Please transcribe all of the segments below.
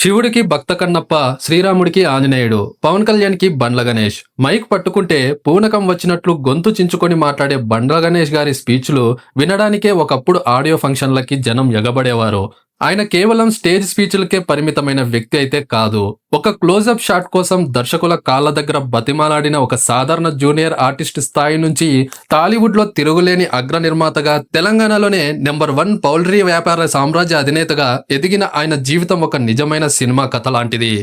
శివుడికి భక్త కన్నప్ప, శ్రీరాముడికి ఆంజనేయుడు, పవన్ కళ్యాణ్‌కి బండ్ల గణేష్. మైక్ పట్టుకుంటే పూనకం వచ్చినట్లు గొంతు చించుకొని మాట్లాడే బండ్ల గణేష్ గారి స్పీచ్‌లు వినడానికే ఒకప్పుడు ఆడియో ఫంక్షన్‌లకి జనం ఎగబడేవారు. ఆయన కేవలం స్టేజ్ స్పీచ్‌లకే పరిమితమైన వ్యక్తి అయితే కాదు. ఒక క్లోజప్ షాట్ కోసం దర్శకుల కాళ్ళ దగ్గర బతిమాలాడిన ఒక సాధారణ జూనియర్ ఆర్టిస్ట్ స్థాయి నుంచి టాలీవుడ్‌లో తిరుగులేని అగ్ర నిర్మాతగా, తెలంగాణలోనే నంబర్ 1 పౌల్ట్రీ వ్యాపార సామ్రాజ్య అధినేతగా ఎదిగిన ఆయన జీవితం ఒక నిజమైన సినిమా కథ లాంటిది.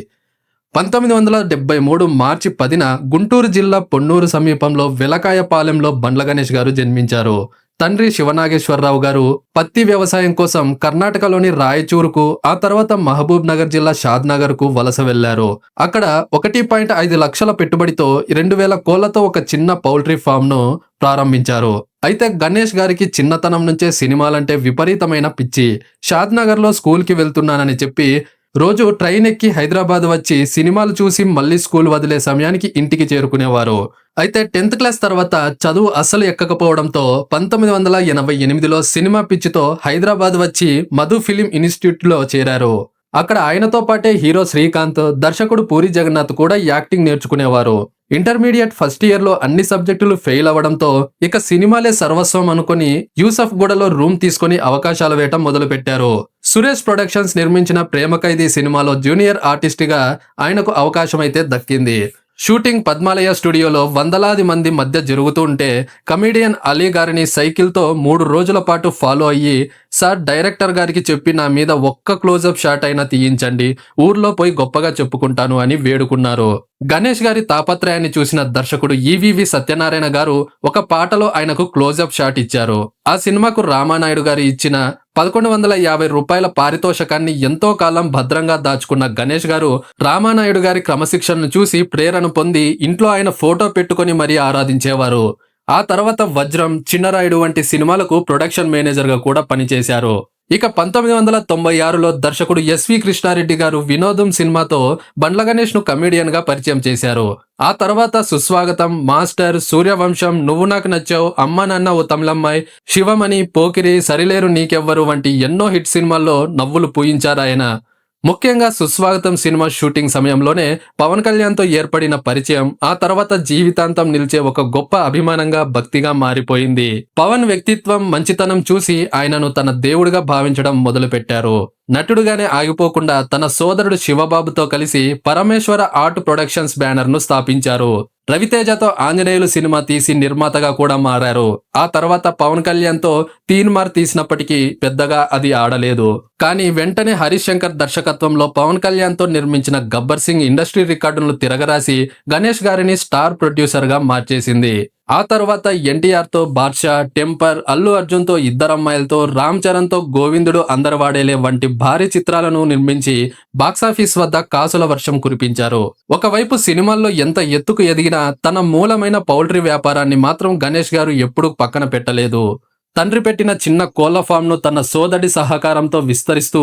1973 మార్చి 10న గుంటూరు జిల్లా పొన్నూరు సమీపంలో వెలకాయపాలెంలో బండ్ల గణేష్ గారు జన్మించారు. తండ్రి శివనాగేశ్వరరావు గారు పత్తి వ్యవసాయం కోసం కర్ణాటకలోని రాయచూరుకు, ఆ తర్వాత మహబూబ్ నగర్ జిల్లా షాద్నగర్ కు వలస వెళ్లారు. అక్కడ 1.5 లక్షల పెట్టుబడితో 2000 కోళ్లతో ఒక చిన్న పౌల్ట్రీ ఫామ్ ను ప్రారంభించారు. అయితే గణేష్ గారికి చిన్నతనం నుంచే సినిమాలంటే విపరీతమైన పిచ్చి. షాద్నగర్ లో స్కూల్ కి వెళ్తున్నానని చెప్పి రోజు ట్రైన్ ఎక్కి హైదరాబాద్ వచ్చి సినిమాలు చూసి మళ్ళీ స్కూల్ వదిలే సమయానికి ఇంటికి చేరుకునేవారు. అయితే 10th క్లాస్ తర్వాత చదువు అస్సలు ఎక్కకపోవడంతో 1988లో సినిమా పిచ్చితో హైదరాబాద్ వచ్చి మధు ఫిలిం ఇన్స్టిట్యూట్ లో చేరారు. అక్కడ ఆయనతో పాటే హీరో శ్రీకాంత్, దర్శకుడు పూరి జగన్నాథ్ కూడా యాక్టింగ్ నేర్చుకునేవారు. ఇంటర్మీడియట్ ఫస్ట్ ఇయర్ లో అన్ని సబ్జెక్టులు ఫెయిల్ అవ్వడంతో ఇక సినిమాలే సర్వస్వం అనుకుని యూసఫ్ గూడలో రూమ్ తీసుకుని అవకాశాలు వేయటం మొదలు పెట్టారు. సురేష్ ప్రొడక్షన్స్ నిర్మించిన ప్రేమ ఖైదీ సినిమాలో జూనియర్ ఆర్టిస్ట్ గా ఆయనకు అవకాశం అయితే దక్కింది. షూటింగ్ పద్మాలయ స్టూడియోలో వందలాది మంది మధ్య జరుగుతూ ఉంటే కమీడియన్ అలీ గారిని సైకిల్ తో 3 రోజుల పాటు ఫాలో అయ్యి, సార్ డైరెక్టర్ గారికి చెప్పి నా మీద ఒక్క క్లోజప్ షాట్ అయినా తీయించండి, ఊర్లో పోయి గొప్పగా చెప్పుకుంటాను అని వేడుకున్నారు. గణేష్ గారి తాపత్రయాన్ని చూసిన దర్శకుడు ఈవీవి సత్యనారాయణ గారు ఒక పాటలో ఆయనకు క్లోజప్ షాట్ ఇచ్చారు. ఆ సినిమాకు రామానాయుడు గారు ఇచ్చిన 1150 రూపాయల పారితోషకాన్ని ఎంతో కాలం భద్రంగా దాచుకున్న గణేష్ గారు రామానాయుడు గారి క్రమశిక్షణను చూసి ప్రేరణ పొంది ఇంట్లో ఆయన ఫోటో పెట్టుకుని మరీ ఆరాధించేవారు. ఆ తర్వాత వజ్రం, చిన్నరాయుడు వంటి సినిమాలకు ప్రొడక్షన్ మేనేజర్ గా కూడా పనిచేశారు. ఇక 1996లో దర్శకుడు ఎస్వి కృష్ణారెడ్డి గారు వినోదం సినిమాతో బండ్ల గణేష్ ను కమేడియన్ గా పరిచయం చేశారు. ఆ తర్వాత సుస్వాగతం, మాస్టర్, సూర్యవంశం, నువ్వు నాకు నచ్చావు, అమ్మ నాన్న ఓ తమిళమ్మాయి, శివమణి, పోకిరి, సరిలేరు నీకెవ్వరు వంటి ఎన్నో హిట్ సినిమాల్లో నవ్వులు పూయించారు ఆయన. ముఖ్యంగా సుస్వాగతం సినిమా షూటింగ్ సమయంలోనే పవన్ కళ్యాణ్ తో ఏర్పడిన పరిచయం ఆ తర్వాత జీవితాంతం నిలిచే ఒక గొప్ప అభిమానంగా, భక్తిగా మారిపోయింది. పవన్ వ్యక్తిత్వం, మంచితనం చూసి ఆయనను తన దేవుడిగా భావించడం మొదలుపెట్టారు. నటుడుగానే ఆగిపోకుండా తన సోదరుడు శివబాబుతో కలిసి పరమేశ్వర ఆర్ట్ ప్రొడక్షన్స్ బ్యానర్ ను స్థాపించారు. రవితేజతో ఆంజనేయులు సినిమా తీసి నిర్మాతగా కూడా మారారు. ఆ తర్వాత పవన్ కళ్యాణ్ తో తీన్మార్ తీసినప్పటికీ పెద్దగా అది ఆడలేదు. కానీ వెంటనే హరీష్ శంకర్ దర్శకత్వంలో పవన్ కళ్యాణ్ తో నిర్మించిన గబ్బర్ సింగ్ ఇండస్ట్రీ రికార్డులను తిరగరాసి గణేష్ గారిని స్టార్ ప్రొడ్యూసర్ గా మార్చేసింది. ఆ తర్వాత ఎన్టీఆర్ తో బాద్షా, టెంపర్, అల్లు అర్జున్ తో ఇద్దరమ్మాయిలతో, రామ్ చరణ్ తో గోవిందుడు అందరవాడేలే వంటి భారీ చిత్రాలను నిర్మించి బాక్సాఫీస్ వద్ద కాసుల వర్షం కురిపించారు. ఒకవైపు సినిమాల్లో ఎంత ఎత్తుకు ఎదిగినా తన మూలమైన పౌల్ట్రీ వ్యాపారాన్ని మాత్రం గణేష్ గారు ఎప్పుడూ పక్కన పెట్టలేదు. తండ్రి పెట్టిన చిన్న కోళ్ల ఫామ్ ను తన సోదడి సహకారంతో విస్తరిస్తూ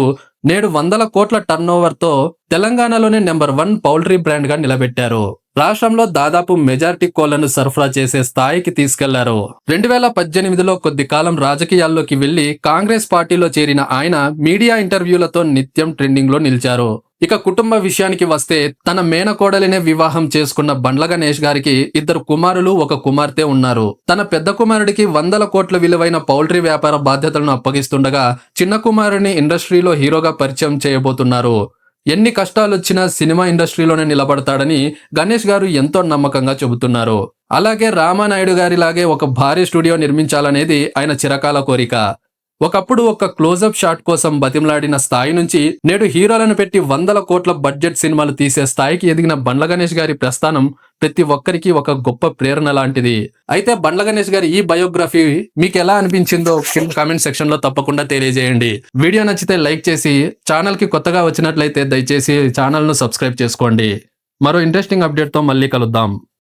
నేడు 100 కోట్ల టర్నోవర్ తో తెలంగాణలోనే నెంబర్ 1 పౌల్ట్రీ బ్రాండ్ గా నిలబెట్టారు. రాష్ట్రంలో దాదాపు మెజారిటీ కోళ్లను సరఫరా చేసే స్థాయికి తీసుకెళ్లారు. 2018లో కొద్ది కాలం రాజకీయాల్లోకి వెళ్లి కాంగ్రెస్ పార్టీలో చేరిన ఆయన మీడియా ఇంటర్వ్యూలతో నిత్యం ట్రెండింగ్ లో నిలిచారు. ఇక కుటుంబ విషయానికి వస్తే తన మేనకోడలినే వివాహం చేసుకున్న బండ్ల గణేష్ గారికి 2 కుమారులు, 1 కుమార్తె ఉన్నారు. తన పెద్ద కుమారుడికి 100 కోట్ల విలువైన పౌల్ట్రీ వ్యాపార బాధ్యతలను అప్పగిస్తుండగా చిన్న కుమారుడిని ఇండస్ట్రీలో హీరోగా పరిచయం చేయబోతున్నారు. ఎన్ని కష్టాలొచ్చినా సినిమా ఇండస్ట్రీలోనే నిలబడతాడని గణేష్ గారు ఎంతో నమ్మకంగా చెబుతున్నారు. అలాగే రామానాయుడు గారిలాగే ఒక భారీ స్టూడియో నిర్మించాలనేది ఆయన చిరకాల కోరిక. ఒకప్పుడు ఒక క్లోజప్ షాట్ కోసం బతిమలాడిన స్థాయి నుంచి నేడు హీరోలను పెట్టి 100 కోట్ల బడ్జెట్ సినిమాలు తీసే స్థాయికి ఎదిగిన బండ్ల గణేష్ గారి ప్రస్థానం ప్రతి ఒక్కరికి ఒక గొప్ప ప్రేరణ లాంటిది. అయితే బండ్ల గణేష్ గారి ఈ బయోగ్రఫీ మీకు ఎలా అనిపించిందో కింద కామెంట్ సెక్షన్ లో తప్పకుండా తెలియజేయండి. వీడియో నచ్చితే లైక్ చేసి, ఛానల్ కి కొత్తగా వచ్చినట్లయితే దయచేసి ఛానల్ ను సబ్స్క్రైబ్ చేసుకోండి. మరో ఇంట్రెస్టింగ్ అప్డేట్ తో మళ్ళీ కలుద్దాం.